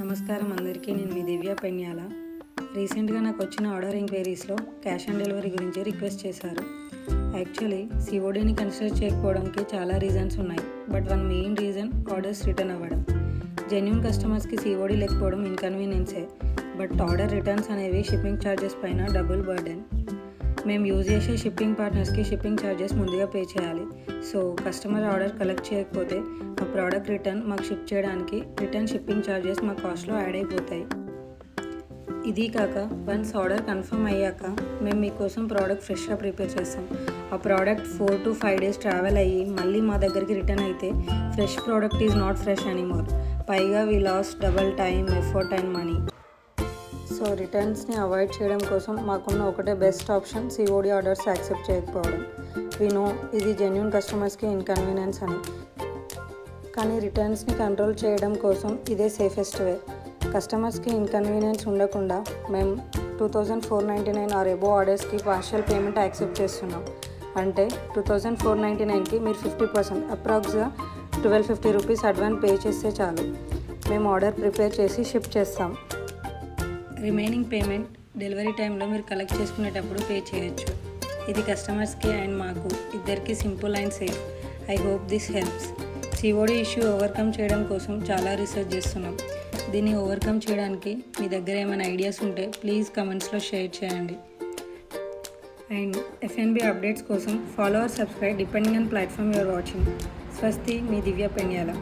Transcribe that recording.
నమస్కారం అందరికీ. నేను మీ దివ్య పెన్యాల. రీసెంట్గా నాకు వచ్చిన ఆర్డర్ ఎంక్వైరీస్లో క్యాష్ ఆన్ డెలివరీ గురించి రిక్వెస్ట్ చేశారు. యాక్చువల్లీ సిఓడిని కన్సిడర్ చేయకపోవడానికి చాలా రీజన్స్ ఉన్నాయి. But one main reason orders return అవ్వడం. జెన్యూన్ కస్టమర్స్కి సిఓడి లేకపోవడం ఇన్కన్వీనియన్సే. బట్ ఆర్డర్ రిటర్న్స్ అనేవి షిప్పింగ్ ఛార్జెస్ పైన డబుల్ బర్డెన్. మేము యూజ్ చేసే షిప్పింగ్ పార్ట్నర్స్కి షిప్పింగ్ ఛార్జెస్ ముందుగా పే చేయాలి. సో కస్టమర్ ఆర్డర్ కలెక్ట్ చేయకపోతే ఆ ప్రోడక్ట్ రిటర్న్ మాకు షిప్ చేయడానికి రిటర్న్ షిప్పింగ్ ఛార్జెస్ మా కాస్ట్లో యాడ్ అయిపోతాయి. ఇది కాక వన్స్ ఆర్డర్ కన్ఫర్మ్ అయ్యాక మేము మీకోసం ప్రోడక్ట్ ఫ్రెష్గా ప్రిపేర్ చేస్తాం. ఆ ప్రోడక్ట్ 4 to 5 days ట్రావెల్ అయ్యి మళ్ళీ మా దగ్గరికి రిటర్న్ అయితే fresh product is not fresh anymore. పైగా we loss double time, effort and money. So రిటర్న్స్ని అవాయిడ్ చేయడం కోసం మాకున్న ఒకటే best option COD orders accept చేయకపోవడం. వీ నో ఇది జెన్యూన్ కస్టమర్స్కి ఇన్కన్వీనియన్స్ అని, కానీ రిటర్న్స్ని కంట్రోల్ చేయడం కోసం ఇదే సేఫెస్ట్ వే. కస్టమర్స్కి ఇన్కన్వీనియన్స్ ఉండకుండా మేము 2499 ఆర్ ఎబో ఆర్డర్స్కి పార్షియల్ పేమెంట్ యాక్సెప్ట్ చేస్తున్నాం. అంటే 2499కి మీరు 50% అప్రాక్స్గా 1250 రూపీస్ అడ్వాన్స్ పే చేస్తే చాలు. మేము ఆర్డర్ ప్రిపేర్ చేసి షిప్ చేస్తాం. రిమైనింగ్ పేమెంట్ డెలివరీ టైంలో మీరు కలెక్ట్ చేసుకునేటప్పుడు పే చేయొచ్చు. ఇది కస్టమర్స్కి అండ్ మాకు ఇద్దరికి simple and safe. I hope this helps. COD issue overcome చేయడం కోసం చాలా రీసెర్చ్ చేస్తున్నాం. దీన్ని ఓవర్కమ్ చేయడానికి మీ దగ్గర ఏమైనా ఐడియాస్ ఉంటే ప్లీజ్ కమెంట్స్లో షేర్ చేయండి. అండ్ ఎఫ్ఎన్బి అప్డేట్స్ కోసం follow or subscribe depending on platform you're watching. స్వస్తి, మీ దివ్య పెన్యాల.